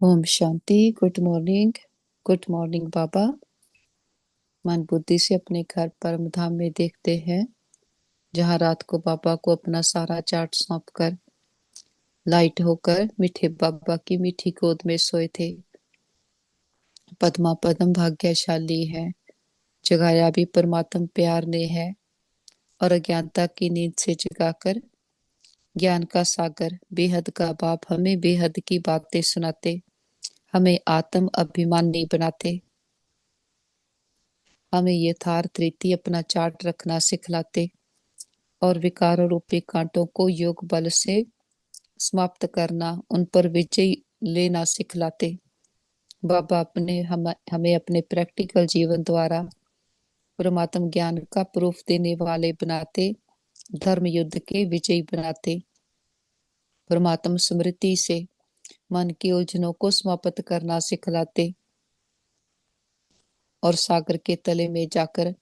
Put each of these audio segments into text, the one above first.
ओम शांति। Good morning. Good morning Baba. मन बुद्धि से अपने घर परम धाम में देखते हैं, जहाँ रात को बाबा को अपना सारा चार्ट सौंप कर लाइट होकर मीठे बाबा की मीठी गोद में सोए थे। पद्मा पदम भाग्यशाली है, जगाया भी परमात्म प्यार ने है, और अज्ञानता की नींद से जगाकर ज्ञान का सागर बेहद का बाप हमें बेहद की बातें सुनाते, हमें आत्म अभिमानी बनाते, हमें यथार्थ रीति अपना चार्ट रखना सिखलाते और विकारों रूपी कांटों को योग बल से समाप्त करना, उन पर विजय लेना सिखलाते। बाबा हमें अपने प्रैक्टिकल जीवन द्वारा परमात्म ज्ञान का प्रूफ देने वाले बनाते, धर्म युद्ध के विजयी बनाते, परमात्म स्मृति से मन की उलझनों को समाप्त करना सिखलाते और सागर के तले में जाकर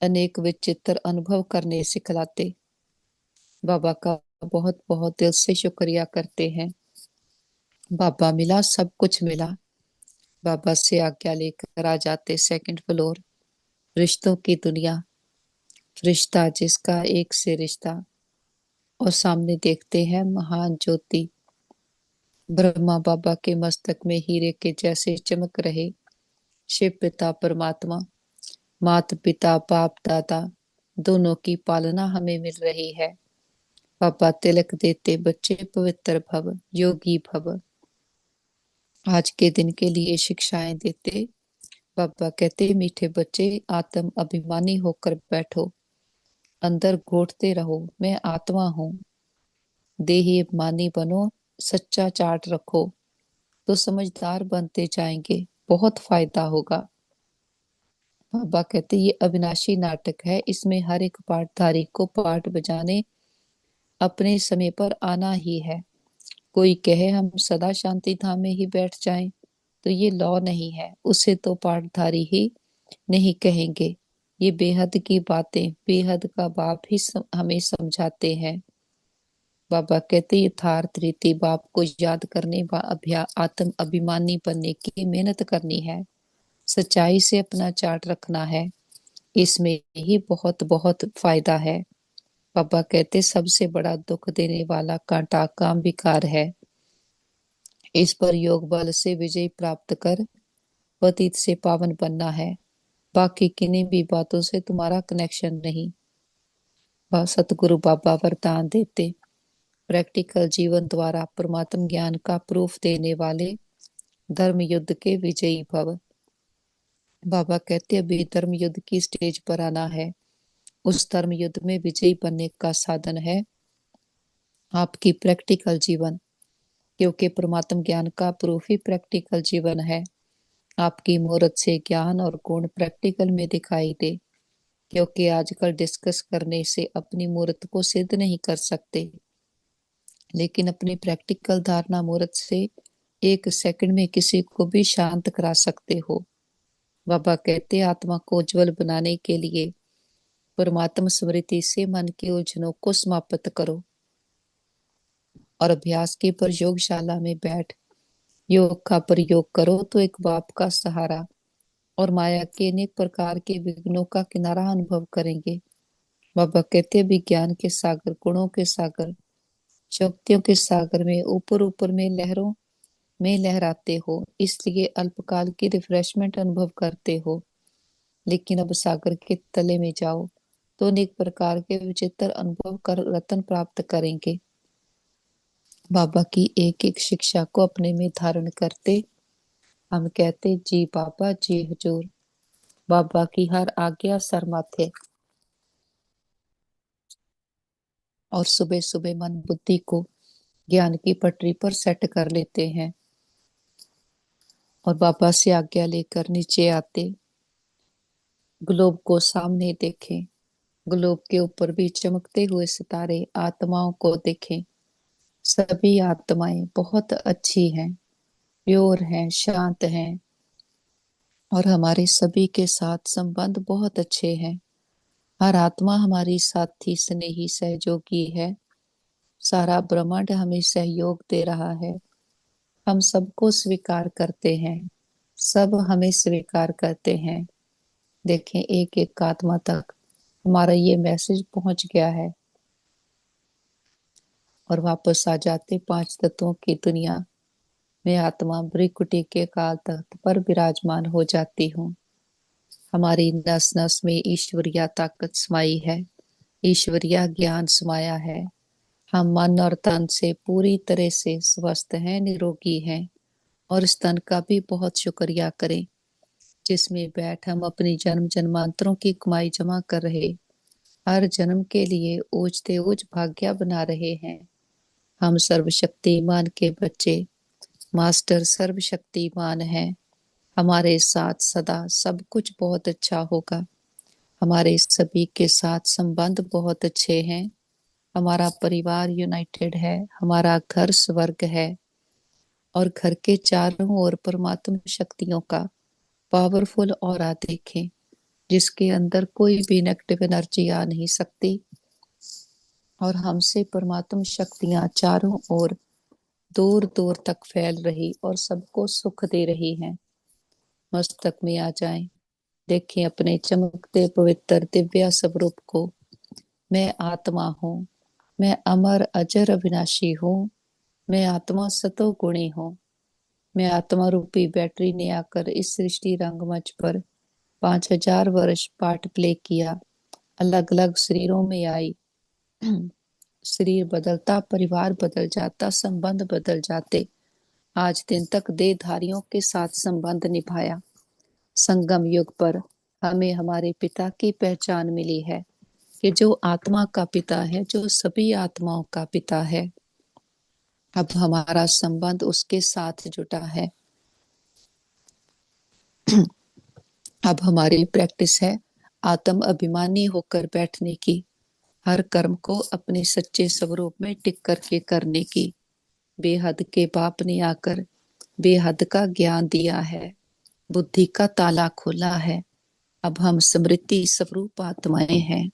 अनेक विचित्र अनुभव करने सिखलाते। बाबा का बहुत बहुत दिल से शुक्रिया करते हैं। बाबा मिला, सब कुछ मिला। बाबा से आज्ञा लेकर आ जाते सेकंड फ्लोर, रिश्तों की दुनिया, रिश्ता जिसका एक से रिश्ता, और सामने देखते हैं महान ज्योति ब्रह्मा बाबा के मस्तक में हीरे के जैसे चमक रहे शिव पिता परमात्मा, माता पिता बाप दादा दोनों की पालना हमें मिल रही है। बाबा तिलक देते बच्चे पवित्र भव, योगी भव। आज के दिन के लिए शिक्षाएं देते बाबा कहते, मीठे बच्चे आत्म अभिमानी होकर बैठो, अंदर घोटते रहो मैं आत्मा हूँ। देही अभिमानी बनो, सच्चा चार्ट रखो तो समझदार बनते जाएंगे, बहुत फायदा होगा। बाबा कहते ये अविनाशी नाटक है, इसमें हर एक पाठधारी को पाठ बजाने अपने समय पर आना ही है। कोई कहे हम सदा शांति धाम में ही बैठ जाएं, तो ये लॉ नहीं है, उसे तो पाठधारी ही नहीं कहेंगे। ये बेहद की बातें बेहद का बाप ही हमें समझाते हैं। बाबा कहते यथार्थ रीति बाप को याद करने व आत्म अभिमानी बनने की मेहनत करनी है, सच्चाई से अपना चार्ट रखना है, इसमें ही बहुत बहुत फायदा है। बाबा कहते सबसे बड़ा दुख देने वाला कांटा काम विकार है, इस पर योग बल से विजय प्राप्त कर पतित से पावन बनना है। बाकी किन्हीं भी बातों से तुम्हारा कनेक्शन नहीं। सतगुरु बाबा वरदान देते, प्रैक्टिकल जीवन द्वारा परमात्म ज्ञान का प्रूफ देने वाले धर्म युद्ध के विजयी भव। बाबा कहते अभी धर्म युद्ध की स्टेज पर आना है, उस धर्म युद्ध में विजयी बनने का साधन है आपकी प्रैक्टिकल जीवन, क्योंकि परमात्म ज्ञान का प्रूफ ही प्रैक्टिकल जीवन है। आपकी मूर्त से ज्ञान और गुण प्रैक्टिकल में दिखाई दे, क्योंकि आजकल डिस्कस करने से अपनी मूर्त को सिद्ध नहीं कर सकते, लेकिन अपनी प्रैक्टिकल धारणा मूर्त से एक सेकंड में किसी को भी शांत करा सकते हो। बाबा कहते आत्मा को उज्जवल बनाने के लिए परमात्म स्मृति से मन की उलझनों को समाप्त करो और अभ्यास की प्रयोगशाला में बैठ योग का प्रयोग करो, तो एक बाप का सहारा और माया के अनेक प्रकार के विघ्नों का किनारा अनुभव करेंगे। बाबा कहते विज्ञान के सागर, गुणों के सागर, शक्तियों के सागर में ऊपर ऊपर में लहरों में लहराते हो, इसलिए अल्पकाल की रिफ्रेशमेंट अनुभव करते हो, लेकिन अब सागर के तले में जाओ तो अनेक प्रकार के विचित्र अनुभव कर रतन प्राप्त करेंगे। बाबा की एक एक शिक्षा को अपने में धारण करते हम कहते जी बाबा जी हुजूर। बाबा की हर आज्ञा सर माथे, और सुबह सुबह मन बुद्धि को ज्ञान की पटरी पर सेट कर लेते हैं और बाबा से आज्ञा लेकर नीचे आते, ग्लोब को सामने देखें, ग्लोब के ऊपर भी चमकते हुए सितारे आत्माओं को देखें। सभी आत्माएं बहुत अच्छी हैं, प्योर हैं, शांत हैं, और हमारे सभी के साथ संबंध बहुत अच्छे हैं। हर आत्मा हमारी साथी स्नेही सहयोगी है, सारा ब्रह्मांड हमें सहयोग दे रहा है। हम सबको स्वीकार करते हैं, सब हमें स्वीकार करते हैं। देखें, एक एक आत्मा तक हमारा ये मैसेज पहुंच गया है और वापस आ जाते पांच तत्वों की दुनिया में आत्मा भ्रिकुटी के काल तख्त पर विराजमान हो जाती हूँ। हमारी नस नस में ईश्वरीय ताकत समाई है, ईश्वरीय ज्ञान समाया है। हम मन और तन से पूरी तरह से स्वस्थ हैं, निरोगी हैं। और इस तन का भी बहुत शुक्रिया करें जिसमें बैठ हम अपनी जन्म जन्मांतरों की कमाई जमा कर रहे, हर जन्म के लिए ऊंचते ऊंच भाग्य बना रहे हैं। हम सर्वशक्तिमान के बच्चे, मास्टर सर्वशक्तिमान हैं। हमारे साथ सदा सब कुछ बहुत अच्छा होगा। हमारे सभी के साथ संबंध बहुत अच्छे हैं। हमारा परिवार यूनाइटेड है, हमारा घर स्वर्ग है। और घर के चारों ओर परमात्मा शक्तियों का पावरफुल ऑरा देखें जिसके अंदर कोई भी नेगेटिव एनर्जी आ नहीं सकती। और हमसे परमात्मा शक्तियां चारों ओर दूर दूर तक फैल रही और सबको सुख दे रही हैं। मस्तक में आ जाएं, देखें अपने चमकते पवित्र दिव्य स्वरूप को। मैं आत्मा हूँ, मैं अमर अजर अविनाशी हूँ। मैं आत्मा सतो गुणी हूँ। मैं आत्मा रूपी बैटरी ने आकर इस सृष्टि रंगमंच पर 5000 वर्ष पार्ट प्ले किया। अलग अलग शरीरों में आई। शरीर बदलता, परिवार बदल जाता, संबंध बदल जाते। आज दिन तक देहधारियों के साथ संबंध निभाया। संगम युग पर हमें हमारे पिता की पहचान मिली है कि जो आत्मा का पिता है, जो सभी आत्माओं का पिता है। अब हमारा संबंध उसके साथ जुटा है। अब हमारी प्रैक्टिस है आत्म अभिमानी होकर बैठने की, हर कर्म को अपने सच्चे स्वरूप में टिक करके करने की। बेहद के बाप ने आकर बेहद का ज्ञान दिया है, बुद्धि का ताला खोला है। अब हम स्मृति स्वरूप आत्माएं हैं।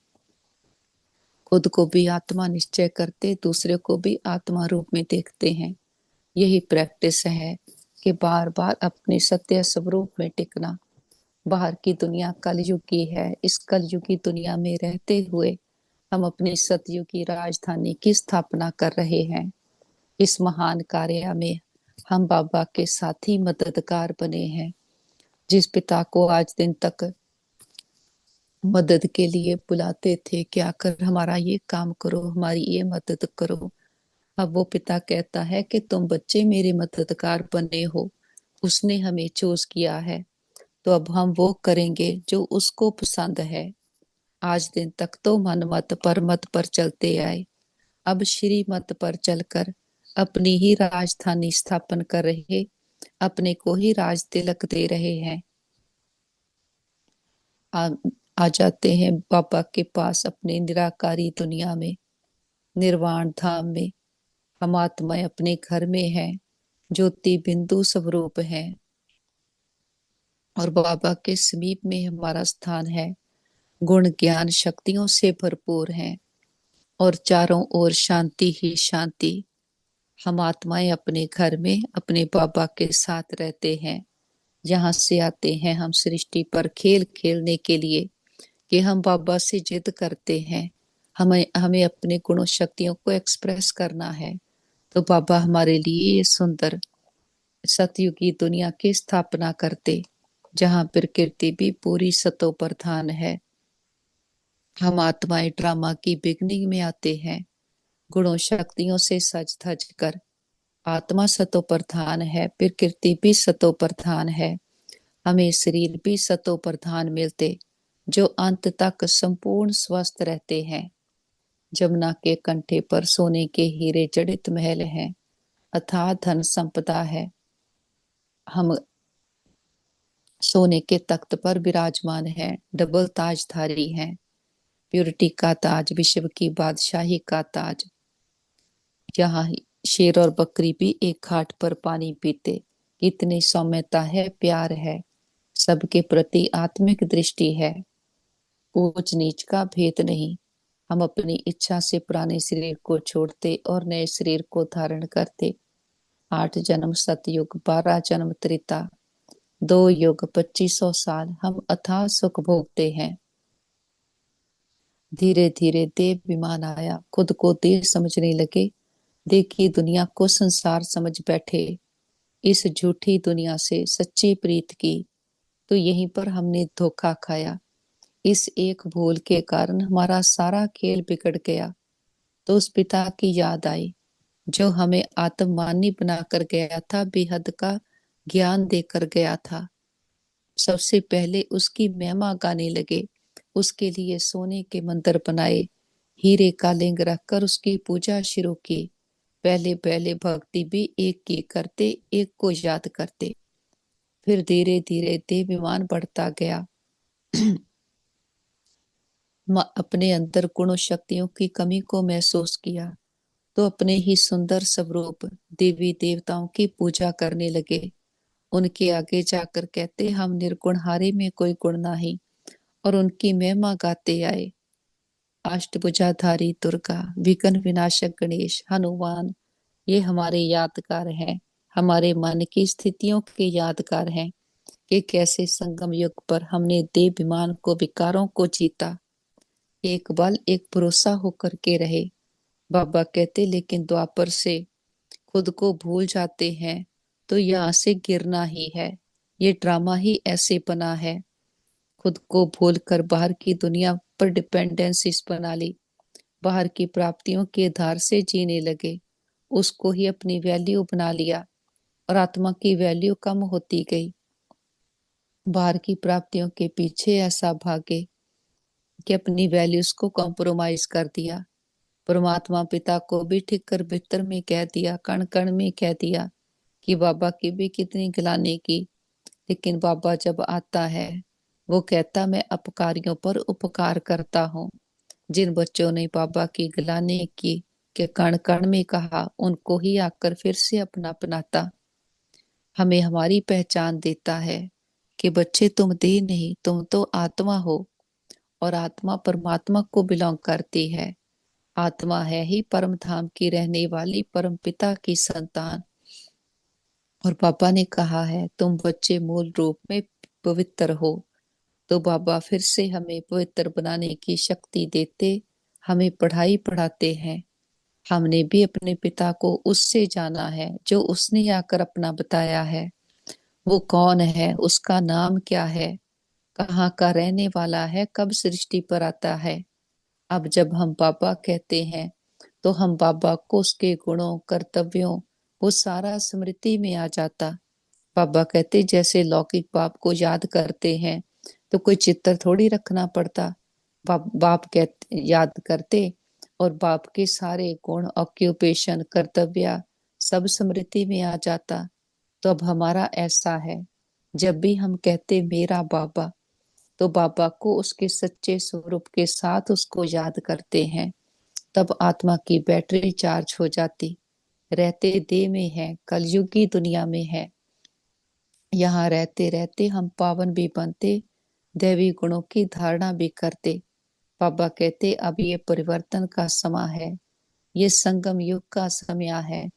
खुद को भी आत्मा निश्चय करते, दूसरे को भी आत्मा रूप में देखते हैं। यही प्रैक्टिस है कि बार बार अपने सत्य स्वरूप में टिकना। बाहर की दुनिया कलयुगी है, इस कलयुगी दुनिया में रहते हुए हम अपनी सतयुगी राजधानी की स्थापना कर रहे हैं। इस महान कार्य में हम बाबा के साथी मददगार बने हैं। जिस पिता को आज दिन तक मदद के लिए बुलाते थे, क्या कर हमारा ये काम करो, हमारी ये मदद करो, अब वो पिता कहता है कि तुम बच्चे मेरे मददगार बने हो, उसने हमें चूज किया है, तो अब हम वो करेंगे जो उसको पसंद है। आज दिन तक तो मन मत पर मत पर चलते आए, अब श्री मत पर चलकर अपनी ही राजधानी स्थापन कर रहे, अपने को ही राज तिलक दे रहे हैं। आ, आ जाते हैं बाबा के पास अपने निराकारी दुनिया में, निर्वाण धाम में। हम आत्माएं अपने घर में हैं, ज्योति बिंदु स्वरूप है और बाबा के समीप में हमारा स्थान है। गुण ज्ञान शक्तियों से भरपूर है और चारों ओर शांति ही शांति। हम आत्माएं अपने घर में अपने बाबा के साथ रहते हैं। यहाँ से आते हैं हम सृष्टि पर खेल खेलने के लिए कि हम बाबा से जिद करते हैं, हमें हमें अपने गुणों शक्तियों को एक्सप्रेस करना है। तो बाबा हमारे लिए ये सुंदर सतयुगी दुनिया की स्थापना करते, जहाँ प्रकृति भी पूरी सतो प्रधान है। हम आत्माएं ड्रामा की बिगनिंग में आते हैं, गुणों शक्तियों से सज धज कर। आत्मा सतो प्रधान है, प्रकृति भी सतो प्रधान है। हमें शरीर भी सतो प्रधान मिलते जो अंत तक संपूर्ण स्वस्थ रहते हैं। जमुना के कंठे पर सोने के हीरे जड़ित महल हैं, अथाह धन संपदा है। हम सोने के तख्त पर विराजमान हैं, डबल ताजधारी हैं। प्योरिटी का ताज, विश्व की बादशाही का ताज। यहाँ शेर और बकरी भी एक घाट पर पानी पीते। कितनी सौम्यता है, प्यार है, सबके प्रति आत्मिक दृष्टि है। ऊंच नीच का भेद नहीं। हम अपनी इच्छा से पुराने शरीर को छोड़ते और नए शरीर को धारण करते। 8 जन्म सतयुग, 12 जन्म त्रेता, 2 युग 2500 साल हम अथाह सुख भोगते हैं। धीरे धीरे देव विमान आया, खुद को देव समझने लगे। देह की दुनिया को संसार समझ बैठे। इस झूठी दुनिया से सच्ची प्रीत की, तो यहीं पर हमने धोखा खाया। इस एक भूल के कारण हमारा सारा खेल बिगड़ गया। तो उस पिता की याद आई जो हमें आत्ममानी बनाकर गया था, बेहद का ज्ञान देकर गया था। सबसे पहले उसकी महिमा गाने लगे। उसके लिए सोने के मंदिर बनाए, हीरे का लिंग रखकर उसकी पूजा शुरू की। पहले पहले भक्ति भी एक की करते, एक को याद करते। फिर धीरे धीरे देहाभिमान बढ़ता गया। अपने अंदर गुणों शक्तियों की कमी को महसूस किया, तो अपने ही सुंदर स्वरूप देवी देवताओं की पूजा करने लगे। उनके आगे जाकर कहते, हम निर्गुण, हारे में कोई गुण नहीं, और उनकी महिमा गाते आए। अष्टभुजाधारी दुर्गा, विघ्न विनाशक गणेश, हनुमान, ये हमारे यादगार हैं, हमारे मन की स्थितियों के यादगार हैं कि कैसे संगम युग पर हमने देहाभिमान को, विकारों को जीता। एक बल, एक भरोसा होकर के रहे। बाबा कहते, लेकिन द्वापर से खुद को भूल जाते हैं तो यहाँ से गिरना ही है। ये ड्रामा ही ऐसे बना है। खुद को भूल कर बाहर की दुनिया पर डिपेंडेंसीज बना ली, बाहर की प्राप्तियों के आधार से जीने लगे, उसको ही अपनी वैल्यू बना लिया, और आत्मा की वैल्यू कम होती गई। बाहर की प्राप्तियों के पीछे ऐसा भागे कि अपनी वैल्यूज को कॉम्प्रोमाइज कर दिया। परमात्मा पिता को भी ठीक कर भीतर में कह दिया, कण कण में कह दिया कि बाबा की भी कितनी गिलानी की। लेकिन बाबा जब आता है, वो कहता, मैं अपकारियों पर उपकार करता हूँ। जिन बच्चों ने बाबा की गिलानी की, के कण कण में कहा, उनको ही आकर फिर से अपना अपनाता। हमें हमारी पहचान देता है कि बच्चे, तुम देह नहीं, तुम तो आत्मा हो, और आत्मा परमात्मा को बिलोंग करती है। आत्मा है ही परम धाम की रहने वाली परम पिता की संतान। और पापा ने कहा है, तुम बच्चे मूल रूप में पवित्र हो। तो बाबा फिर से हमें पवित्र बनाने की शक्ति देते, हमें पढ़ाई पढ़ाते हैं। हमने भी अपने पिता को उससे जाना है जो उसने आकर अपना बताया है। वो कौन है, उसका नाम क्या है, कहाँ का रहने वाला है, कब सृष्टि पर आता है। अब जब हम बाबा कहते हैं, तो हम बाबा को उसके गुणों, कर्तव्यों, वो सारा स्मृति में आ जाता। बाबा कहते, जैसे लौकिक बाप को याद करते हैं तो कोई चित्र थोड़ी रखना पड़ता। बाप कहते याद करते, और बाप के सारे गुण, ऑक्यूपेशन, कर्तव्य सब स्मृति में आ जाता। तो अब हमारा ऐसा है, जब भी हम कहते मेरा बाबा, तो बाबा को उसके सच्चे स्वरूप के साथ उसको याद करते हैं। तब आत्मा की बैटरी चार्ज हो जाती। रहते देह में है, कलयुग की दुनिया में है। यहाँ रहते रहते हम पावन भी बनते, दैवी गुणों की धारणा भी करते। बाबा कहते, अब ये परिवर्तन का समय है, ये संगम युग का समय है,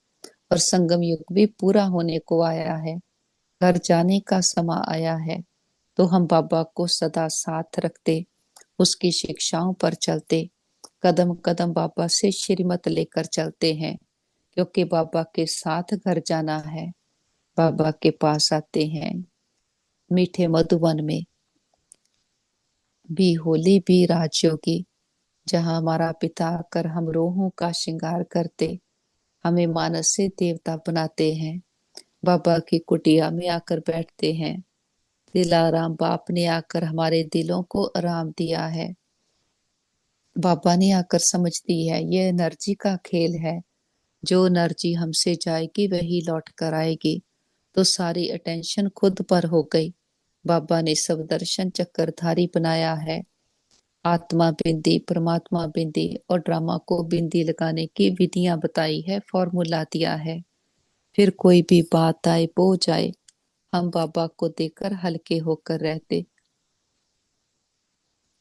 और संगम युग भी पूरा होने को आया है। घर जाने का समय आया है। तो हम बाबा को सदा साथ रखते, उसकी शिक्षाओं पर चलते, कदम कदम बाबा से श्रीमत लेकर चलते हैं, क्योंकि बाबा के साथ घर जाना है। बाबा के पास आते हैं मीठे मधुबन में, भी होली भी राजयोगी, जहाँ हमारा पिता आकर हम रोहों का श्रृंगार करते, हमें मानस से देवता बनाते हैं। बाबा की कुटिया में आकर बैठते हैं। दिलाराम बाप ने आकर हमारे दिलों को आराम दिया है। बाबा ने आकर समझ दी है, ये एनर्जी का खेल है। जो एनर्जी हमसे जाएगी वही लौट कर आएगी। तो सारी अटेंशन खुद पर हो गई। बाबा ने सब दर्शन चक्रधारी बनाया है। आत्मा बिंदी, परमात्मा बिंदी, और ड्रामा को बिंदी लगाने की विधियां बताई है, फॉर्मूला दिया है। फिर कोई भी बात आए, बो जाए, हम बाबा को देकर हल्के होकर रहते,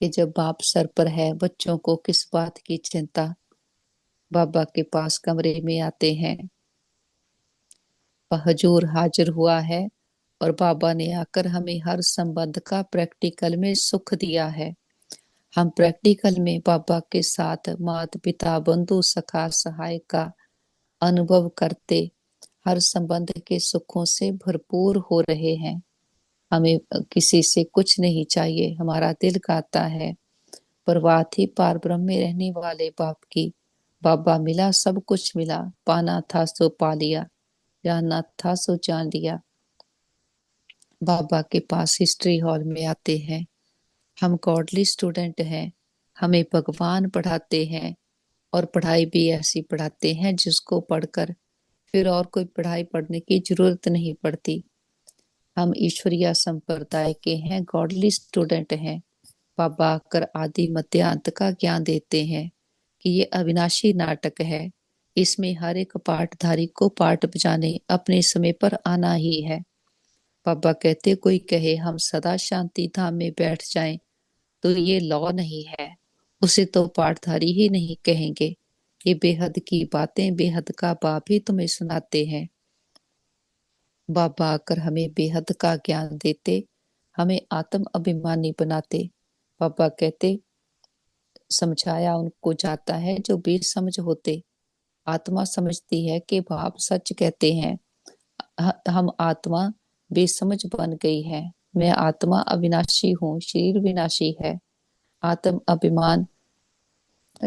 कि जब बाप सर पर है, बच्चों को किस बात की चिंता। बाबा के पास कमरे में आते हैं, हजूर हाजिर हुआ है और बाबा ने आकर हमें हर संबंध का प्रैक्टिकल में सुख दिया है। हम प्रैक्टिकल में बाबा के साथ माता पिता बंधु सखा सहाय का अनुभव करते हर संबंध के सुखों से भरपूर हो रहे हैं। हमें किसी से कुछ नहीं चाहिए। हमारा दिल कहता है परवाह थी पार ब्रह्म में रहने वाले बाप की। बाबा मिला सब कुछ मिला, पाना था सो पा लिया, जानना था सो जान लिया। बाबा के पास हिस्ट्री हॉल में आते हैं। हम गॉडली स्टूडेंट हैं। हमें भगवान पढ़ाते हैं और पढ़ाई भी ऐसी पढ़ाते हैं जिसको पढ़कर फिर और कोई पढ़ाई पढ़ने की जरूरत नहीं पड़ती। हम ईश्वरीय संप्रदाय के हैं, गॉडली स्टूडेंट हैं। बाबा आकर आदि मध्य अंत का ज्ञान देते हैं कि ये अविनाशी नाटक है। इसमें हर एक पाठधारी को पाठ बजाने अपने समय पर आना ही है। बाबा कहते कोई कहे हम सदा शांति धाम में बैठ जाएं तो ये लॉ नहीं है, उसे तो पाठधारी ही नहीं कहेंगे। ये बेहद की बातें बेहद का बाप ही तुम्हें सुनाते हैं। बाबा आकर हमें बेहद का ज्ञान देते, हमें आत्म अभिमानी बनाते। बाबा कहते समझाया उनको जाता है जो बेसमझ होते। आत्मा समझती है कि बाप सच कहते हैं। हम आत्मा बेसमझ बन गई है। मैं आत्मा अविनाशी हूँ, शरीर विनाशी है। आत्म अभिमान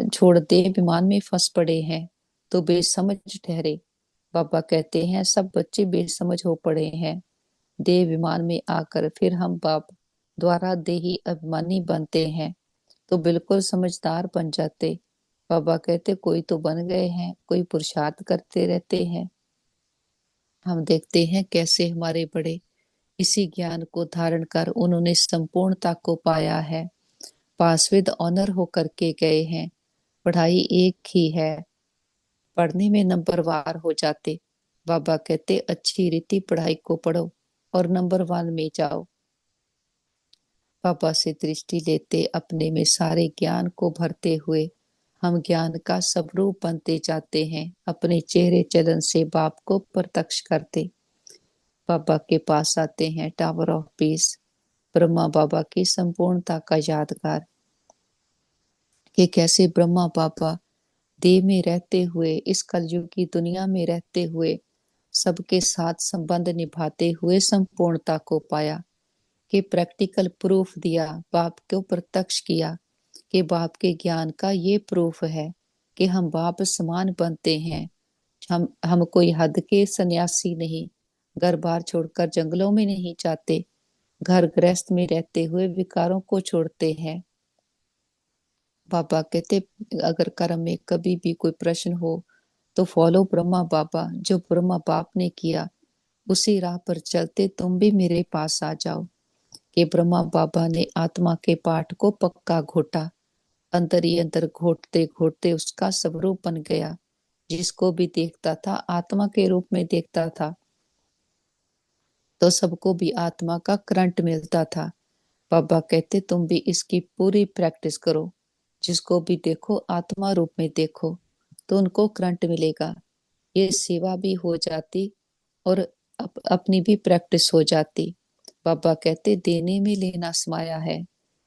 छोड़ दे, अभिमान में फंस पड़े हैं तो बेसमझ ठहरे। बाबा कहते हैं सब बच्चे बेसमझ हो पड़े हैं। देह अभिमान में आकर फिर हम बाप द्वारा देही अभिमानी बनते हैं तो बिल्कुल समझदार बन जाते। बाबा कहते कोई तो बन गए हैं, कोई पुरुषार्थ करते रहते हैं। हम देखते हैं कैसे हमारे बड़े इसी ज्ञान को धारण कर उन्होंने संपूर्णता को पाया है। पास विद ऑनर होकर के गए हैं। पढ़ाई एक ही है, पढ़ने में नंबरवार हो जाते। बाबा कहते अच्छी रीति पढ़ाई को पढ़ो और नंबर वन में जाओ। बाबा से दृष्टि लेते अपने में सारे ज्ञान को भरते हुए हम ज्ञान का स्वरूप बनते जाते हैं। अपने चेहरे चलन से बाप को प्रत्यक्ष करते। बाबा के पास आते हैं टावर ऑफ पीस, ब्रह्मा बाबा की संपूर्णता का यादगार कि कैसे ब्रह्मा बाबा देह में रहते हुए इस कलयुग की दुनिया में रहते हुए सबके साथ संबंध निभाते हुए संपूर्णता को पाया। कि प्रैक्टिकल प्रूफ दिया, बाप को प्रत्यक्ष किया कि बाप के ज्ञान का ये प्रूफ है कि हम बाप समान बनते हैं। हम कोई हद के सन्यासी नहीं, घर बार छोड़कर जंगलों में नहीं जाते, घर गृहस्थ में रहते हुए विकारों को छोड़ते हैं। बाबा कहते अगर कर्म में कभी भी कोई प्रश्न हो तो फॉलो ब्रह्मा बाबा, जो ब्रह्मा बाप ने किया उसी राह पर चलते तुम भी मेरे पास आ जाओ। कि ब्रह्मा बाबा ने आत्मा के पाठ को पक्का घोटा, अंदर ही अंदर घोटते घोटते उसका स्वरूप बन गया। जिसको भी देखता था आत्मा के रूप में देखता था तो सबको भी आत्मा का करंट मिलता था। बाबा कहते तुम भी इसकी पूरी प्रैक्टिस करो। जिसको भी देखो आत्मा रूप में देखो तो उनको करंट मिलेगा। ये सेवा भी हो जाती और अपनी भी प्रैक्टिस हो जाती। बाबा कहते देने में लेना समाया है।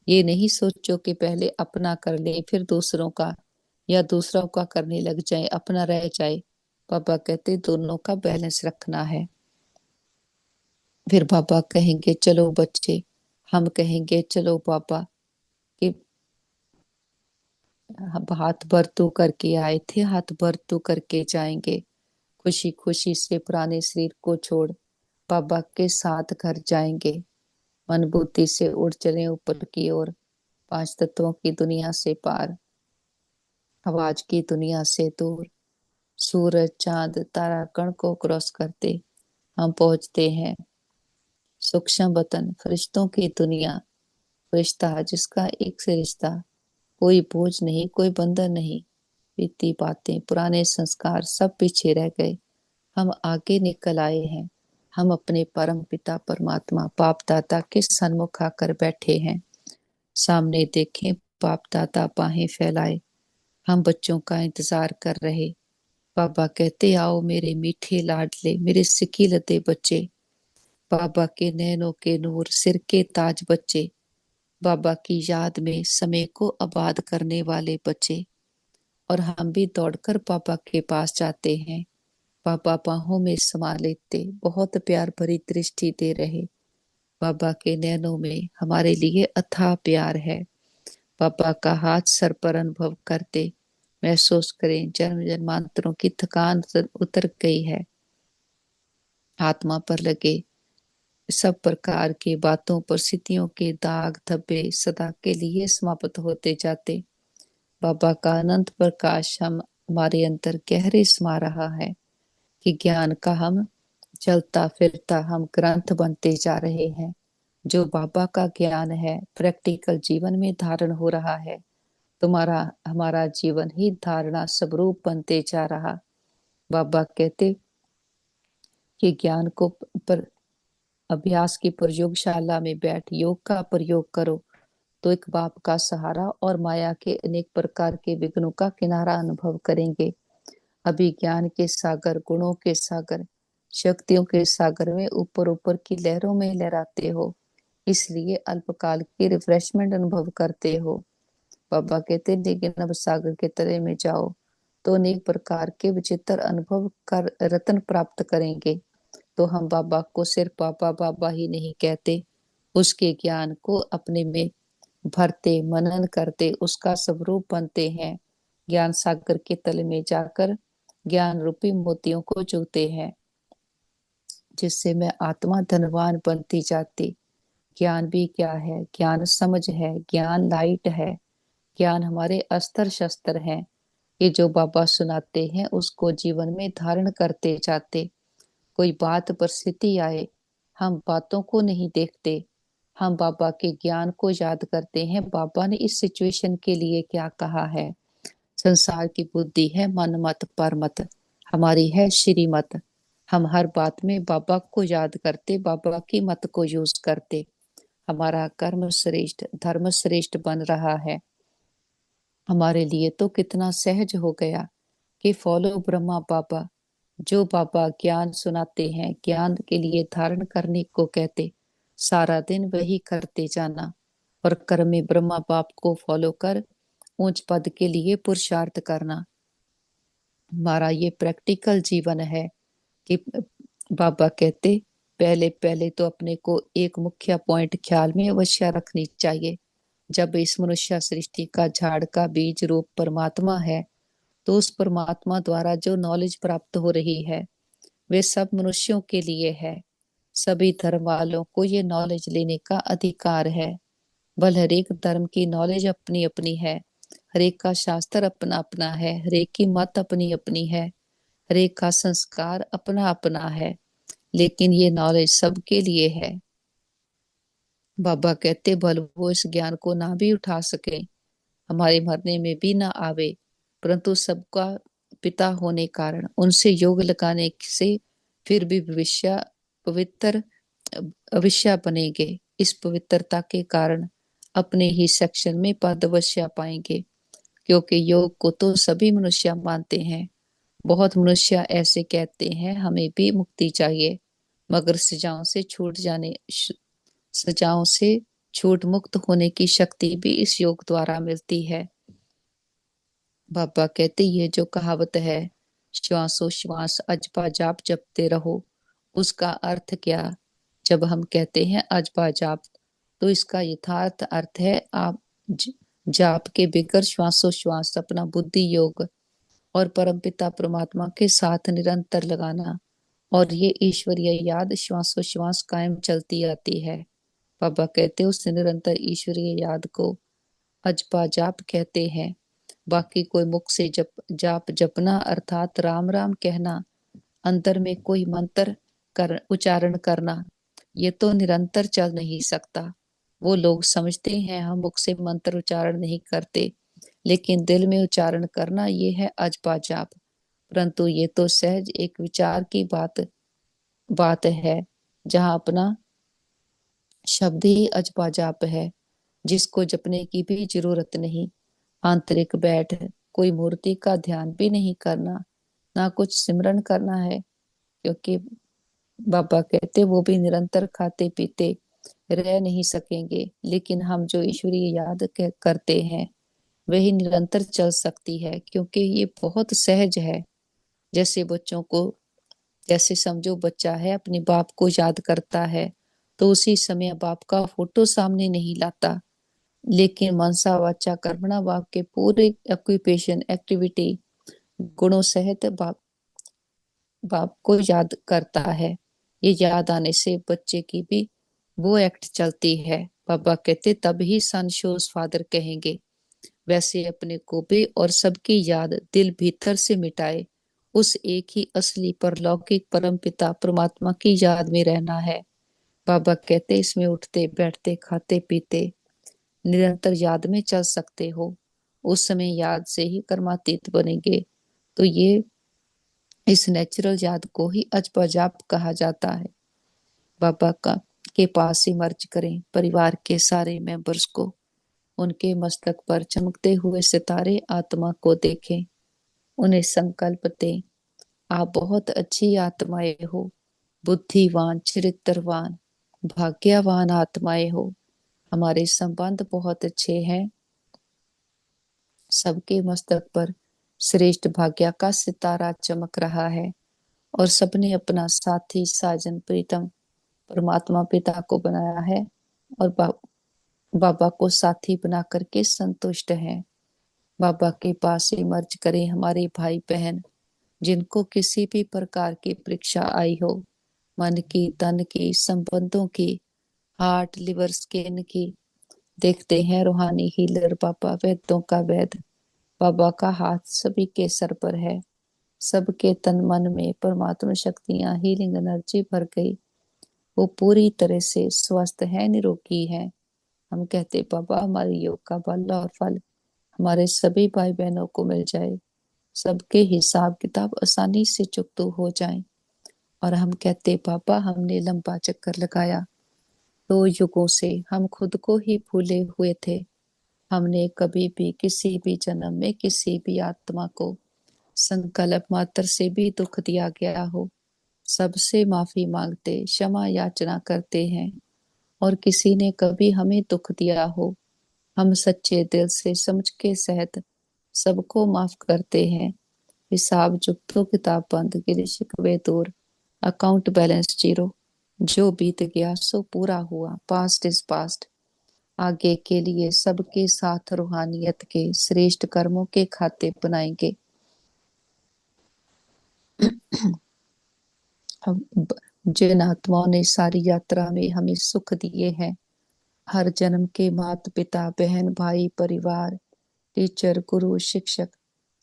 ये नहीं सोचो कि पहले अपना कर ले फिर दूसरों का, या दूसरों का करने लग जाए अपना रह जाए। बाबा कहते दोनों का बैलेंस रखना है। फिर बाबा कहेंगे चलो बच्चे, हम कहेंगे चलो बाबा कि हाथ भर तो करके आए थे, हाथ भर तो करके जाएंगे। खुशी खुशी से पुराने शरीर को छोड़ बाबा के साथ घर जाएंगे। मन बुद्धि से उड़ चले ऊपर की ओर, पांच तत्वों की दुनिया से पार, आवाज की दुनिया से दूर। सूरज चांद तारा कण को क्रॉस करते हम पहुंचते हैं सूक्ष्म वतन, फरिश्तों की दुनिया। फरिश्ता जिसका एक से रिश्ता, कोई बोझ नहीं कोई बंधन नहीं। बीती बातें पुराने संस्कार सब पीछे रह गए, हम आगे निकल आए हैं। हम अपने परम पिता परमात्मा बाप दादा के सन्मुख आकर बैठे हैं। सामने देखें बाप दादा बाहें फैलाए, हम बच्चों का इंतजार कर रहे। बाबा कहते आओ मेरे मीठे लाडले, मेरे सिकीलते बच्चे, बाबा के नैनों के नूर, सिर के ताज बच्चे, बाबा की याद में समय को आबाद करने वाले बच्चे। और हम भी दौड़कर बाबा के पास जाते हैं। बाबा बाहों में समा लेते, बहुत प्यार भरी दृष्टि दे रहे। बाबा के नैनों में हमारे लिए अथाह प्यार है। बाबा का हाथ सर पर अनुभव करते महसूस करें जन्म जन्मांतरों की थकान उतर गई है। आत्मा पर लगे सब प्रकार की बातों, परिस्थितियों के दाग धब्बे सदा के लिए समाप्त होते जाते। बाबा का अनंत प्रकाश हम हमारे अंदर गहरे समा रहा है कि ज्ञान का हम चलता फिरता हम ग्रंथ बनते जा रहे हैं। जो बाबा का ज्ञान है प्रैक्टिकल जीवन में धारण हो रहा है। तुम्हारा हमारा जीवन ही धारणा स्वरूप बनते जा रहा। बाबा कहते कि ज्ञान को पर अभ्यास की प्रयोगशाला में बैठ योग का प्रयोग करो तो एक बाप का सहारा और माया के अनेक प्रकार के विघ्नों का किनारा अनुभव करेंगे। अभी ज्ञान के सागर, गुणों के सागर, शक्तियों के सागर में ऊपर ऊपर की लहरों में लहराते हो, इसलिए अल्पकाल की रिफ्रेशमेंट अनुभव करते हो। बाबा कहते लेकिन अब सागर के तले में जाओ तो अनेक प्रकार के विचित्र अनुभव कर रत्न प्राप्त करेंगे। तो हम बाबा को सिर्फ बाबा बाबा ही नहीं कहते, उसके ज्ञान को अपने में भरते मनन करते उसका स्वरूप बनते हैं। ज्ञान सागर के तल में जाकर ज्ञान रूपी मोतियों को चूते हैं, जिससे मैं आत्मा धनवान बनती जाती। ज्ञान भी क्या है? ज्ञान समझ है, ज्ञान लाइट है, ज्ञान हमारे अस्त्र शस्त्र हैं। ये जो बाबा सुनाते हैं उसको जीवन में धारण करते जाते। कोई बात परिस्थिति आए, हम बातों को नहीं देखते, हम बाबा के ज्ञान को याद करते हैं। बाबा ने इस सिचुएशन के लिए क्या कहा है? संसार की बुद्धि है मन मत पर मत, हमारी है श्रीमत। हम हर बात में बाबा को याद करते, बाबा की मत को यूज करते। हमारा कर्म श्रेष्ठ, धर्म श्रेष्ठ बन रहा है। हमारे लिए तो कितना सहज हो गया कि फॉलो ब्रह्मा बाबा। जो बाबा ज्ञान सुनाते हैं, ज्ञान के लिए धारण करने को कहते, सारा दिन वही करते जाना और कर्म में ब्रह्मा बाप को फॉलो कर ऊंच पद के लिए पुरुषार्थ करना। हमारा ये प्रैक्टिकल जीवन है कि बाबा कहते पहले पहले तो अपने को एक मुख्य पॉइंट ख्याल में अवश्य रखनी चाहिए। जब इस मनुष्य सृष्टि का झाड़ का बीज रूप परमात्मा है, तो उस परमात्मा द्वारा जो नॉलेज प्राप्त हो रही है वे सब मनुष्यों के लिए है। सभी धर्म वालों को ये नॉलेज लेने का अधिकार है। बल हरेक धर्म की नॉलेज अपनी अपनी है, हरेक का शास्त्र अपना अपना है, हरेक की मत अपनी अपनी है, हरेक का संस्कार अपना अपना है, लेकिन ये नॉलेज सबके लिए है। बाबा कहते भल वो इस ज्ञान को ना भी उठा सके, हमारे मरने में भी ना आवे, परंतु सबका पिता होने कारण उनसे योग लगाने से फिर भी भविष्य पवित्र अवश्य बनेंगे। इस पवित्रता के कारण अपने ही सेक्शन में पद अवश्य पाएंगे, क्योंकि योग को तो सभी मनुष्य मानते हैं। बहुत मनुष्य ऐसे कहते हैं हमें भी मुक्ति चाहिए, मगर सजाओं से छूट मुक्त होने की शक्ति भी इस योग द्वारा मिलती है। बाबा कहते ये जो कहावत है श्वासोश्वास अजपा जाप जपते रहो, उसका अर्थ क्या? जब हम कहते हैं अजपा जाप, तो इसका यथार्थ अर्थ है आप जाप के बगैर श्वासोश्वास अपना बुद्धि योग और परमपिता परमात्मा के साथ निरंतर लगाना, और ये ईश्वरीय याद श्वासोश्वास कायम चलती आती है। बाबा कहते उस निरंतर ईश्वरीय याद को अजपा जाप कहते हैं। बाकी कोई मुख से जाप जपना अर्थात राम राम कहना, अंतर में कोई मंत्र कर उच्चारण करना, ये तो निरंतर चल नहीं सकता। वो लोग समझते हैं हम मुख से मंत्र उच्चारण नहीं करते, लेकिन दिल में उच्चारण करना ये है अजपा जाप। परंतु ये तो सहज एक विचार की बात बात है, जहाँ अपना शब्द ही अजपा जाप है, जिसको जपने की भी जरूरत नहीं। आंतरिक बैठ कोई मूर्ति का ध्यान भी नहीं करना, ना कुछ सिमरन करना है, क्योंकि बाबा कहते वो भी निरंतर खाते पीते रह नहीं सकेंगे, लेकिन हम जो ईश्वरीय याद करते हैं वही निरंतर चल सकती है, क्योंकि ये बहुत सहज है। जैसे बच्चों को, जैसे समझो बच्चा है अपने बाप को याद करता है, तो उसी समय बाप का फोटो सामने नहीं लाता, लेकिन मनसा वाचा कर्मणा बाप के पूरे ऑक्यूपेशन एक्टिविटी गुणों सहित बाप बाप को याद करता है। ये याद आने से बच्चे की भी वो एक्ट चलती है। पापा कहते तब ही सन शोज फादर कहेंगे। वैसे अपने को भी और सबकी याद दिल भीतर से मिटाए, उस एक ही असली परलौकिक परम पिता परमात्मा की याद में रहना है। बाबा कहते इसमें उठते बैठते खाते पीते निरंतर याद में चल सकते हो, उस समय याद से ही कर्मातीत बनेंगे। तो ये इस नेचुरल याद को ही अजपजाप कहा जाता है। बाबा का के पास ही मर्ज करें परिवार के सारे मेंबर्स को, उनके मस्तक पर चमकते हुए सितारे आत्मा को देखें, उन्हें संकल्प दें, आप बहुत अच्छी आत्माएं हो, बुद्धिवान चरित्रवान भाग्यवान आत्माएं हो, हमारे संबंध बहुत अच्छे हैं। सबके मस्तक पर श्रेष्ठ भाग्य का सितारा चमक रहा है, और सबने अपना साथी साजन प्रीतम परमात्मा पिता को बनाया है, और बाबा को साथी बना करके संतुष्ट हैं। बाबा के पास ही मर्ज करें हमारे भाई बहन, जिनको किसी भी प्रकार की परीक्षा आई हो, मन की तन की संबंधों की, हार्ट लिवर स्किन की। देखते हैं रूहानी हीलर बाबा वैद्यों का वैद, बाबा का हाथ सभी के सर पर है, सबके तन मन में परमात्मा शक्तियां हीलिंग एनर्जी भर गई, वो पूरी तरह से स्वस्थ है निरोगी है। हम कहते बाबा हमारे योग का बल और फल हमारे सभी भाई बहनों को मिल जाए, सबके हिसाब किताब आसानी से चुकतो हो जाए। और हम कहते बाबा हमने लंबा चक्कर लगाया, 2 युगों से हम खुद को ही भूले हुए थे, हमने कभी भी किसी भी जन्म में किसी भी आत्मा को संकल्प मात्र से भी दुख दिया गया हो, सबसे माफी मांगते क्षमा याचना करते हैं। और किसी ने कभी हमें दुख दिया हो, हम सच्चे दिल से समझ के सहित सबको माफ करते हैं। हिसाब चुकतो किताब बंद, गिले शिकवे दूर, अकाउंट बैलेंस जीरो। जो बीत गया सो पूरा हुआ, पास्ट इज पास्ट। आगे के लिए सबके साथ रूहानियत के श्रेष्ठ कर्मों के खाते बनाएंगे। अब जिन आत्माओं ने सारी यात्रा में हमें सुख दिए हैं, हर जन्म के माता पिता बहन भाई परिवार टीचर गुरु शिक्षक,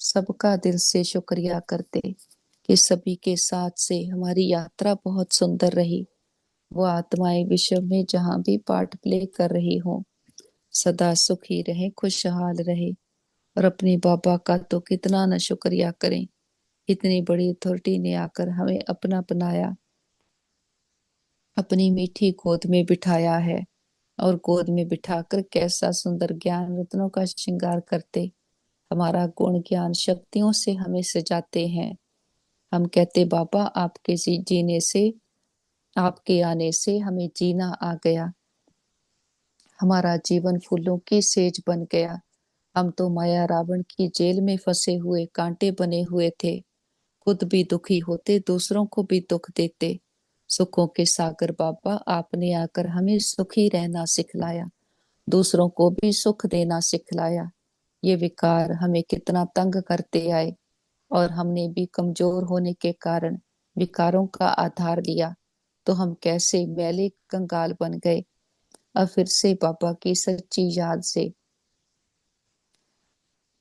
सबका दिल से शुक्रिया करते कि सभी के साथ से हमारी यात्रा बहुत सुंदर रही। वो आत्माएं विश्व में जहां भी पार्ट प्ले कर रही हों, सदा सुखी रहे खुशहाल रहे। और अपने बाबा का तो कितना न शुक्रिया करें, इतनी बड़ी अथॉरिटी ने आकर हमें अपना बनाया, अपनी मीठी गोद में बिठाया है, और गोद में बिठाकर कैसा सुंदर ज्ञान रत्नों का श्रृंगार करते, हमारा गुण ज्ञान शक्तियों से हमें सजाते हैं। हम कहते बाबा आपके जीने से, आपके आने से हमें जीना आ गया, हमारा जीवन फूलों की सेज बन गया। हम तो माया रावण की जेल में फंसे हुए कांटे बने हुए थे, खुद भी दुखी होते दूसरों को भी दुख देते। सुखों के सागर बाबा आपने आकर हमें सुखी रहना सिखलाया, दूसरों को भी सुख देना सिखलाया। ये विकार हमें कितना तंग करते आए, और हमने भी कमजोर होने के कारण विकारों का आधार लिया, तो हम कैसे मैले कंगाल बन गए। अब फिर से बाबा की सच्ची याद से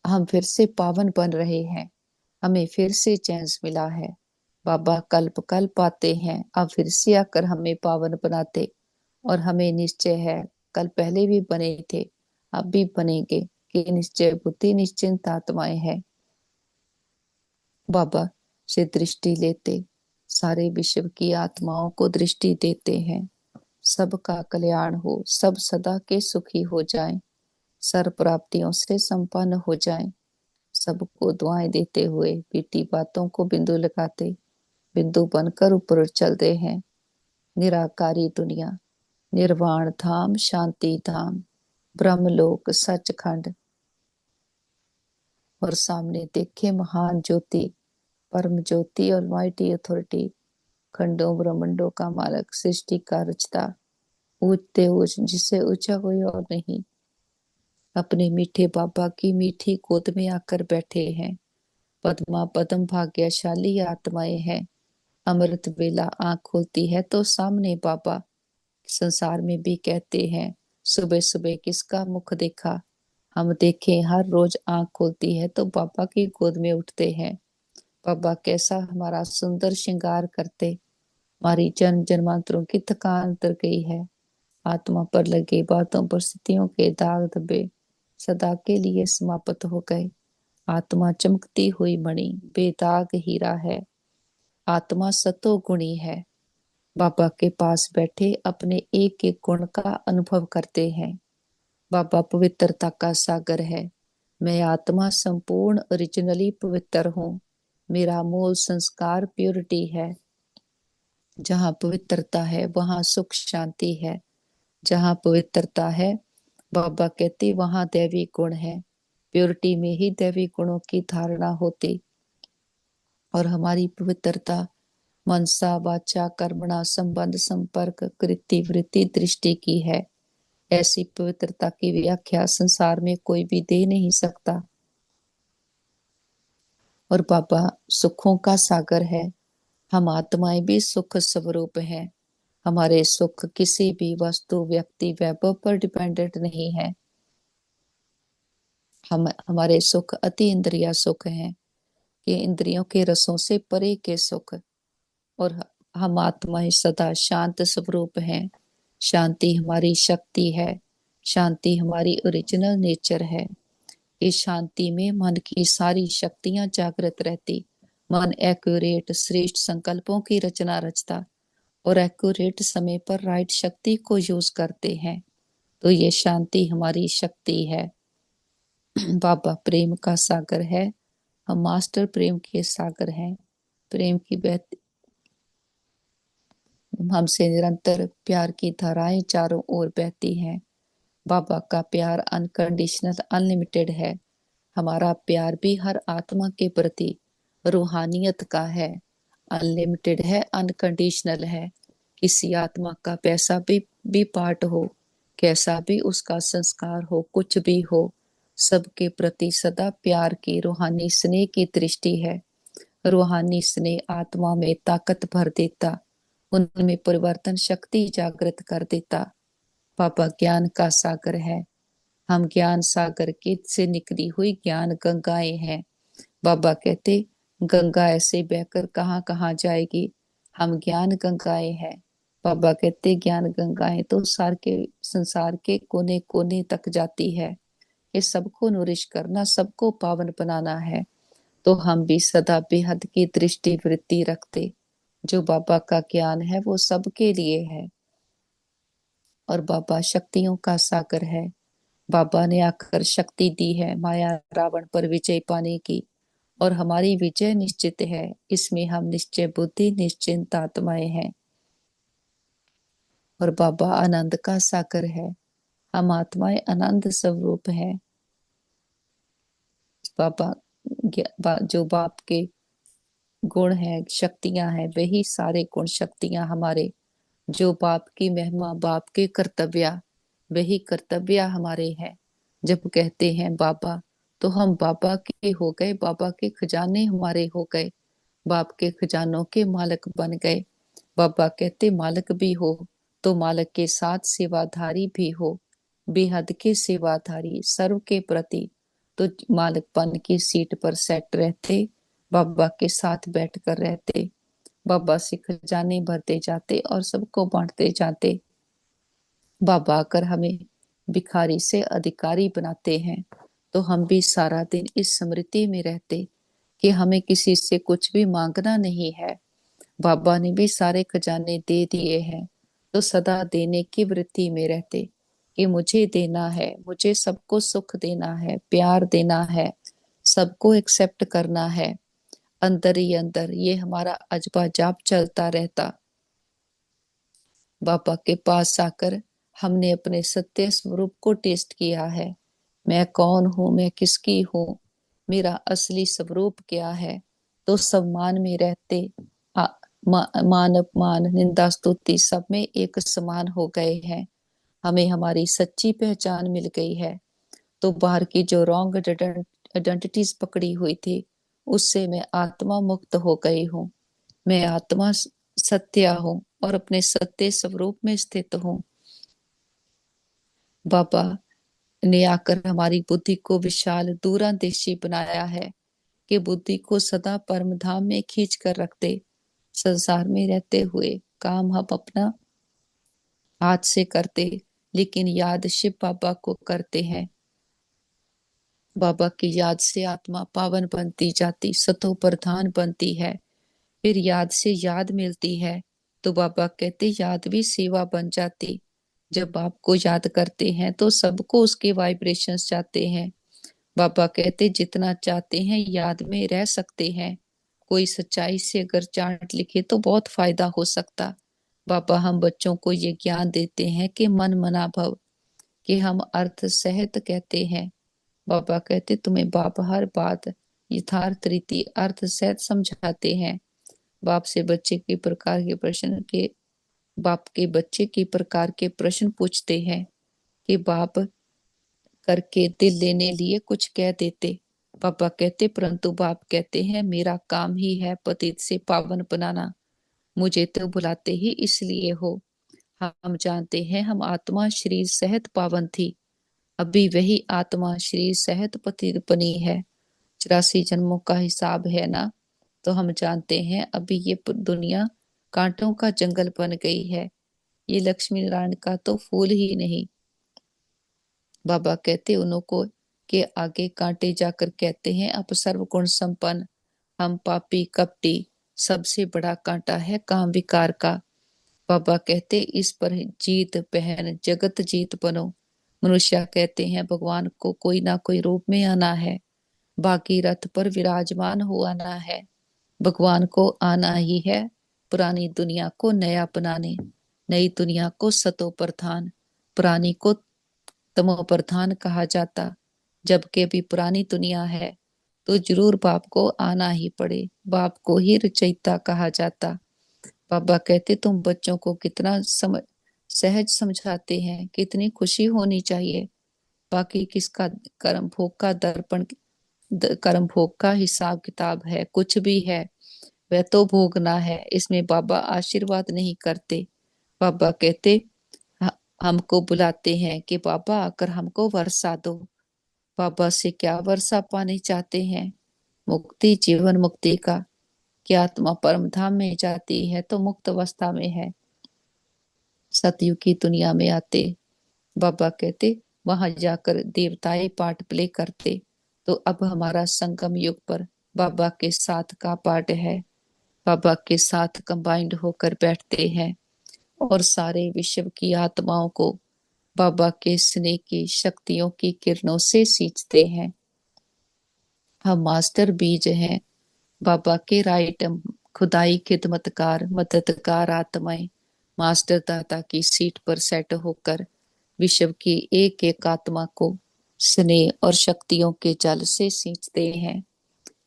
हम फिर से पावन बन रहे हैं, हमें फिर से चैन मिला है। बाबा कल्प कल्प आते हैं, अब फिर से आकर हमें पावन बनाते, और हमें निश्चय है कल पहले भी बने थे अब भी बनेंगे, कि निश्चय बुद्धि निश्चिंत आत्माएं हैं। बाबा से दृष्टि लेते सारे विश्व की आत्माओं को दृष्टि देते हैं, सबका कल्याण हो, सब सदा के सुखी हो जाएं, सर्व प्राप्तियों से संपन्न हो जाएं, सबको दुआएं देते हुए बीती बातों को बिंदु लगाते, बिंदु बनकर ऊपर चलते हैं। निराकारी दुनिया, निर्वाण धाम, शांति धाम, ब्रह्मलोक, सचखंड। और सामने देखे महान ज्योति, परम ज्योति और माइटी अथॉरिटी, खंडों ब्रह्मंडों का मालक, सृष्टि का रचता, ऊंचते ऊंच जिससे ऊंचा कोई और नहीं, अपने मीठे बाबा की मीठी गोद में आकर बैठे हैं। पद्मा पद्म भाग्यशाली आत्माएं हैं। अमृत वेला आंख खोलती है तो सामने बाबा। संसार में भी कहते हैं, सुबह सुबह किसका मुख देखा। हम देखें हर रोज आंख खोलती है तो बाबा की गोद में उठते हैं। बाबा कैसा हमारा सुंदर श्रृंगार करते, हमारी जन्म जन्मांतरों की थकान उतर गई है। आत्मा पर लगे बातों पर स्थितियों के दाग धब्बे सदा के लिए समाप्त हो गए। आत्मा चमकती हुई मणि बेदाग हीरा है। आत्मा सतो गुणी है। बाबा के पास बैठे अपने एक एक गुण का अनुभव करते हैं। बाबा पवित्रता का सागर है। मैं आत्मा संपूर्ण ओरिजिनली पवित्र हूँ। मेरा मूल संस्कार प्योरिटी है। जहाँ पवित्रता है वहाँ सुख शांति है। जहाँ पवित्रता है, बाबा कहते वहाँ दैवी गुण है। प्योरिटी में ही दैवी गुणों की धारणा होती। और हमारी पवित्रता मनसा वाचा कर्मणा संबंध संपर्क कृति वृत्ति दृष्टि की है। ऐसी पवित्रता की व्याख्या संसार में कोई भी दे नहीं सकता। और बाबा सुखों का सागर है। हम आत्माएं भी सुख स्वरूप हैं। हमारे सुख किसी भी वस्तु व्यक्ति वैभव पर डिपेंडेंट नहीं है। हम हमारे सुख अति इंद्रिया सुख हैं, कि इंद्रियों के रसों से परे के सुख। और हम आत्माएं सदा शांत स्वरूप हैं। शांति हमारी शक्ति है। शांति हमारी ओरिजिनल नेचर है। इस शांति में मन की सारी शक्तियां जागृत रहती। मन एक्यूरेट श्रेष्ठ संकल्पों की रचना रचता और एक्यूरेट समय पर राइट शक्ति को यूज करते हैं। तो ये शांति हमारी शक्ति है। बाबा प्रेम का सागर है। हम मास्टर प्रेम के सागर हैं। प्रेम की बहती हमसे निरंतर प्यार की धाराएं चारों ओर बहती हैं। बाबा का प्यार अनकंडीशनल अनलिमिटेड है। हमारा प्यार भी हर आत्मा के प्रति रूहानियत का है। अनलिमिटेड है, अनकंडीशनल है। किसी आत्मा का पैसा भी पार्ट हो, कैसा भी उसका संस्कार हो, कुछ भी हो, सबके प्रति सदा प्यार की रूहानी स्नेह की दृष्टि है। रूहानी स्नेह आत्मा में ताकत भर देता, उनमें परिवर्तन शक्ति जागृत कर देता। बाबा ज्ञान का सागर है। हम ज्ञान सागर के से निकली हुई ज्ञान गंगाएं हैं। बाबा कहते गंगा ऐसे बहकर कहाँ कहाँ जाएगी। हम ज्ञान गंगाएं हैं। बाबा कहते ज्ञान गंगाएं तो सार के संसार के कोने कोने तक जाती है। ये सबको नूरिश करना, सबको पावन बनाना है। तो हम भी सदा बेहद की दृष्टि वृत्ति रखते। जो बाबा का ज्ञान है वो सबके लिए है। और बाबा शक्तियों का सागर है। बाबा ने आकर शक्ति दी है माया रावण पर विजय पाने की। और हमारी विजय निश्चित है। इसमें हम निश्चय बुद्धि निश्चिंत आत्माएं हैं। और बाबा आनंद का सागर है। हम आत्माएं आनंद स्वरूप है। बाबा जो बाप के गुण है शक्तियां हैं, वही सारे गुण शक्तियां हमारे। जो बाप की महिमा, बाप के कर्तव्य, वही कर्तव्य हमारे हैं। जब कहते हैं बाबा, तो हम बाबा के हो गए। बाबा के खजाने हमारे हो गए। बाप के खजानों के मालिक बन गए। बाबा कहते मालिक भी हो तो मालिक के साथ सेवाधारी भी हो। बेहद के सेवाधारी सर्व के प्रति। तो मालिकपन की सीट पर सेट रहते, बाबा के साथ बैठकर रहते। बाबा से खजाने भरते जाते और सबको बांटते जाते। बाबा आकर हमें भिखारी से अधिकारी बनाते हैं। तो हम भी सारा दिन इस स्मृति में रहते कि हमें किसी से कुछ भी मांगना नहीं है। बाबा ने भी सारे खजाने दे दिए हैं। तो सदा देने की वृत्ति में रहते कि मुझे देना है, मुझे सबको सुख देना है, प्यार देना है, सबको एक्सेप्ट करना है। अंदर ही अंदर ये हमारा अजबा जाप चलता रहता। बाबा के पास आकर हमने अपने सत्य स्वरूप को टेस्ट किया है। मैं कौन हूँ, मैं किसकी हूँ, मेरा असली स्वरूप क्या है। तो सम्मान में रहते आ, मान अपमान निंदा स्तुति सब में एक समान हो गए हैं। हमें हमारी सच्ची पहचान मिल गई है। तो बाहर की जो रॉन्ग आइडेंटिटीज पकड़ी हुई थी, उससे मैं आत्मा मुक्त हो गई हूँ। मैं आत्मा सत्य हूँ और अपने सत्य स्वरूप में स्थित हूँ। बाबा ने आकर हमारी बुद्धि को विशाल दूरंदेशी बनाया है कि बुद्धि को सदा परम धाम में खींच कर रखते। संसार में रहते हुए काम हम अपना हाथ से करते, लेकिन याद शिव बाबा को करते हैं। बाबा की याद से आत्मा पावन बनती जाती, सतो प्रधान बनती है। फिर याद से याद मिलती है, तो बाबा कहते याद भी सेवा बन जाती। जब आपको याद करते हैं तो सबको उसके वाइब्रेशंस जाते हैं। बाबा कहते जितना चाहते हैं याद में रह सकते हैं। कोई सच्चाई से अगर चार्ट लिखे तो बहुत फायदा हो सकता। बाबा हम बच्चों को ये ज्ञान देते हैं कि मन मना भव, कि हम अर्थ सहत कहते हैं। बाबा कहते तुम्हें बाप हर बात यथार्थ रीति अर्थ सहित समझाते हैं। बाप से बच्चे के प्रकार के प्रश्न के बाप के बच्चे की प्रकार के प्रश्न पूछते हैं कि बाप करके दिल लेने लिए कुछ कह देते। पापा कहते परंतु बाप कहते हैं मेरा काम ही है पतित से पावन बनाना, मुझे तो बुलाते ही इसलिए हो। हम जानते हैं हम आत्मा शरीर सहित पावन थी, अभी वही आत्मा शरीर सहित पतित बनी है। 84 जन्मों का हिसाब है ना। तो हम जानते हैं अभी ये दुनिया कांटों का जंगल बन गई है। ये लक्ष्मी नारायण का तो फूल ही नहीं। बाबा कहते उनको के आगे कांटे जाकर कहते हैं अब सर्व गुण संपन्न हम पापी कपटी, सबसे बड़ा कांटा है काम विकार का। बाबा कहते इस पर जीत पहन जगत जीत बनो। मनुष्य कहते हैं भगवान को कोई ना कोई रूप में आना है, बाकी रथ पर विराजमान हो आना है। भगवान को आना ही है पुरानी दुनिया को नया बनाने, नई दुनिया को सतो प्रधान, पुरानी को तमो प्रधान कहा जाता। जबकि अभी पुरानी दुनिया है तो जरूर बाप को आना ही पड़े, बाप को ही रचयिता कहा जाता। बाबा कहते तुम बच्चों को कितना सहज समझाते हैं, कितनी खुशी होनी चाहिए। बाकी किसका कर्म भोग का दर्पण कर्म भोग का हिसाब किताब है, कुछ भी है वह तो भोगना है। इसमें बाबा आशीर्वाद नहीं करते। बाबा कहते "ह- हमको बुलाते हैं कि बाबा आकर हमको वर्षा दो। बाबा से क्या वर्षा पानी चाहते हैं? मुक्ति, जीवन मुक्ति का। कि आत्मा परम धाम में जाती है तो मुक्त अवस्था में है। सतयुग की दुनिया में आते बाबा कहते वहां जाकर देवताएं पार्ट प्ले करते। तो अब हमारा संगम युग पर बाबा के साथ का पार्ट है। बाबा के साथ कंबाइंड होकर बैठते हैं और सारे विश्व की आत्माओं को बाबा के स्नेह की शक्तियों की किरणों से सींचते हैं। हम मास्टर बीज हैं बाबा के राइट, खुदाई खिदमतकार मददगार आत्माएं मास्टर दाता की सीट पर सेट होकर विश्व की एक एक आत्मा को स्नेह और शक्तियों के जल से सींचते हैं।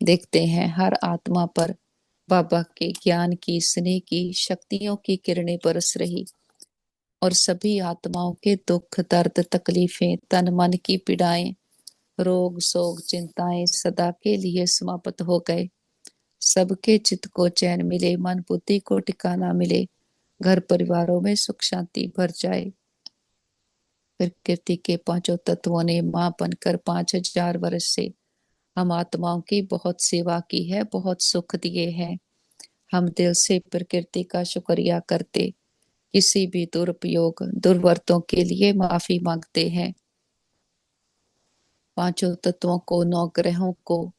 देखते हैं हर आत्मा पर बाबा के ज्ञान की स्नेह की शक्तियों की किरणें बरस रही और सभी आत्माओं के दुख दर्द तकलीफें तन मन की पीड़ाएं रोग शोक चिंताएं सदा के लिए समाप्त हो गए। सबके चित्त को चैन मिले, मन बुद्धि को ठिकाना मिले, घर परिवारों में सुख शांति भर जाए। प्रकृति के पांचों तत्वों ने मां बनकर 5000 वर्ष से हम आत्माओं की बहुत सेवा की है, बहुत सुख दिए हैं। हम दिल से प्रकृति का शुक्रिया करते, किसी भी दुरुपयोग दुर्वर्तों के लिए माफी मांगते हैं। पांचों तत्वों को, नौ ग्रहों को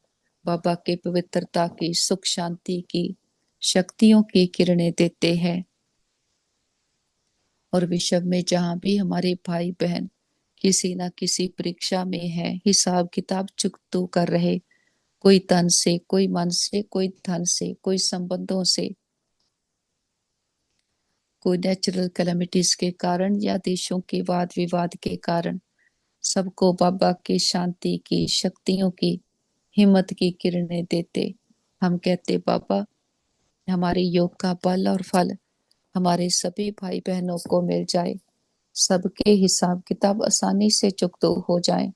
बाबा के पवित्रता की सुख शांति की शक्तियों की किरणें देते हैं। और विश्व में जहां भी हमारे भाई बहन किसी ना किसी परीक्षा में है, हिसाब किताब चुकतू कर रहे, कोई तन से, कोई मन से, कोई धन से, कोई संबंधों से, कोई नेचुरल कैलेमिटीज के कारण या देशों के वाद विवाद के कारण, सबको बाबा की शांति की, शक्तियों की, हिम्मत की किरणें देते। हम कहते बाबा, हमारे योग का बल और फल हमारे सभी भाई बहनों को मिल जाए, सबके हिसाब किताब आसानी से चुकता हो जाए,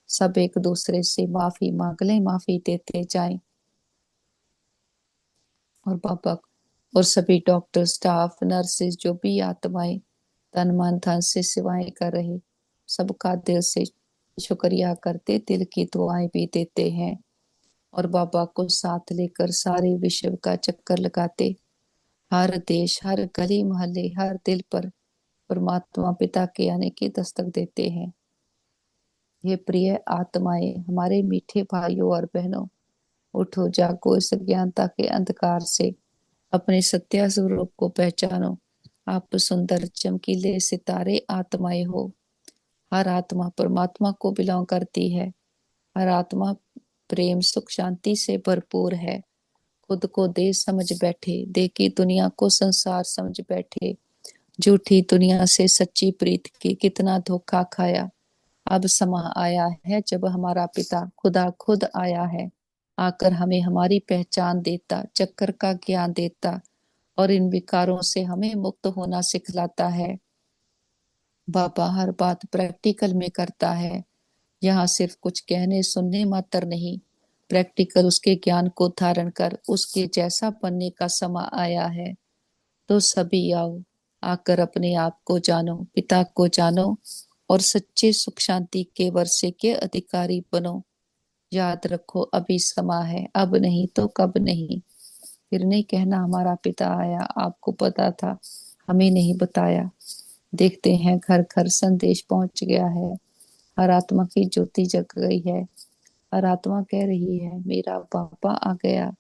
सब एक दूसरे से माफी मांग लें, माफी देते जाएं। और बाबा और सभी डॉक्टर, स्टाफ, नर्सेज, जो भी आत्माएं तन मन धन से सेवाएं कर रहे, सबका दिल से शुक्रिया करते, दिल की दुआएं भी देते हैं। और बाबा को साथ लेकर सारे विश्व का चक्कर लगाते, हर देश, हर गली मोहल्ले, हर दिल पर परमात्मा पिता के आने की दस्तक देते हैं। ये प्रिय आत्माएं, हमारे मीठे भाइयों और बहनों, उठो जागो, इस अज्ञानता के अंधकार से अपने सत्य स्वरूप को पहचानो। आप सुंदर चमकीले सितारे आत्माएं हो। हर आत्मा परमात्मा को बिलोंग करती है। हर आत्मा प्रेम सुख शांति से भरपूर है। खुद को दे समझ बैठे, दे की दुनिया को संसार समझ बैठे। झूठी दुनिया से सच्ची प्रीत की कितना धोखा खाया। अब समा आया है जब हमारा पिता खुदा खुद आया है, आकर हमें हमारी पहचान देता, चक्कर का ज्ञान देता और इन विकारों से हमें मुक्त होना सिखलाता है। बाबा हर बात प्रैक्टिकल में करता है। यहाँ सिर्फ कुछ कहने सुनने मात्र नहीं, प्रैक्टिकल उसके ज्ञान को धारण कर उसके जैसा बनने का समा आया है। तो सभी आओ, आकर अपने आप को जानो, पिता को जानो और सच्चे सुख शांति के वर्षे के अधिकारी बनो। याद रखो, अभी समा है, अब नहीं तो कब नहीं। फिर नहीं कहना हमारा पिता आया, आपको पता था, हमें नहीं बताया। देखते हैं घर घर संदेश पहुंच गया है, हर आत्मा की ज्योति जग गई है। हर आत्मा कह रही है मेरा पापा आ गया।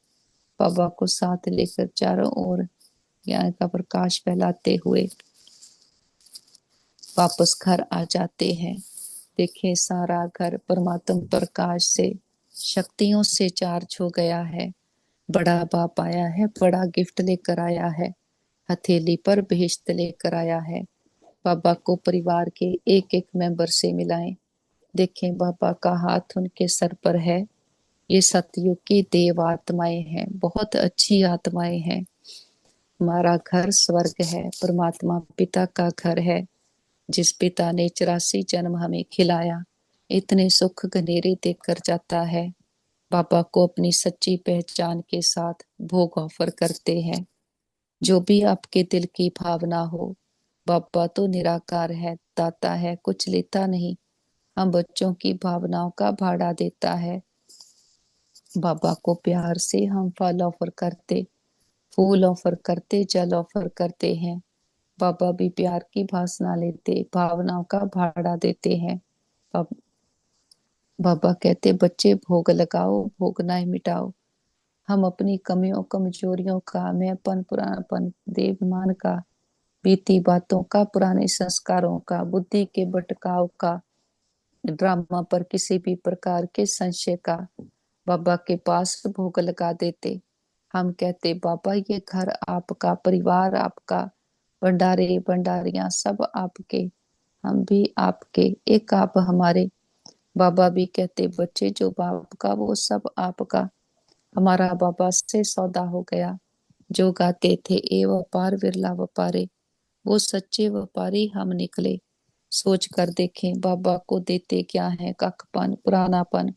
बाबा को साथ लेकर चारों ओर ज्ञान का प्रकाश फैलाते हुए वापस घर आ जाते हैं। देखे सारा घर परमात्म प्रकाश से, शक्तियों से चार्ज हो गया है। बड़ा बाप आया है, बड़ा गिफ्ट लेकर आया है, हथेली पर बेहेश्त लेकर आया है। बाबा को परिवार के एक एक मेंबर से मिलाएं। देखें बाबा का हाथ उनके सर पर है। ये सतयुग की देव आत्माएं हैं, बहुत अच्छी आत्माएं हैं। हमारा घर स्वर्ग है, परमात्मा पिता का घर है। जिस पिता ने 84 जन्म हमें खिलाया, इतने सुख घनेरे देकर जाता है। बाबा को अपनी सच्ची पहचान के साथ भोग ऑफर करते हैं। जो भी आपके दिल की भावना हो, बाबा तो निराकार है, दाता है, कुछ लेता नहीं। हम बच्चों की भावनाओं का भाड़ा देता है। बाबा को प्यार से हम फल ऑफर करते, फूल ऑफर करते, जल ऑफर करते हैं। बाबा भी प्यार की भाषा लेते, भावनाओं का भाड़ा देते हैं। बाबा कहते बच्चे भोग लगाओ, भोग ना मिटाओ। हम अपनी कमियों कमजोरियों का, मैंपन पुरानापन, देवाभिमान का, बीती बातों का, पुराने संस्कारों का, बुद्धि के भटकाव का, ड्रामा पर किसी भी प्रकार के संशय का बाबा के पास भोग लगा देते। हम कहते बाबा ये घर आपका, परिवार आपका, भंडारे भंडारियां सब आपके, हम भी आपके, एक आप हमारे। बाबा भी कहते बच्चे जो बाप का वो सब आपका। हमारा बाबा से सौदा हो गया। जो गाते थे ए व्यापार विरला व्यापारे, वो सच्चे व्यापारी हम निकले। सोच कर देखें बाबा को देते क्या है, कखपन पुरानापन,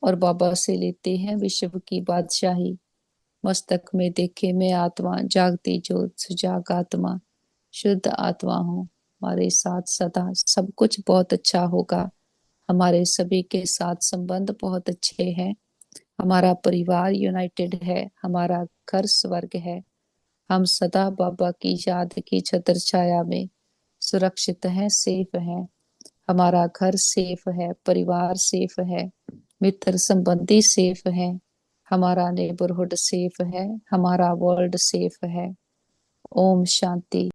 और बाबा से लेते हैं विश्व की बादशाही। मस्तक में देखे मैं आत्मा, जागती ज्योत सुजाग आत्मा, शुद्ध आत्मा हूँ। हमारे साथ सदा सब कुछ बहुत अच्छा होगा। हमारे सभी के साथ संबंध बहुत अच्छे हैं। हमारा परिवार यूनाइटेड है, हमारा घर स्वर्ग है। हम सदा बाबा की याद की छत्र छाया में सुरक्षित हैं, सेफ हैं। हमारा घर सेफ है, परिवार सेफ है, मित्र संबंधी सेफ है, हमारा नेबरहुड सेफ है, हमारा वर्ल्ड सेफ है। ओम शांति।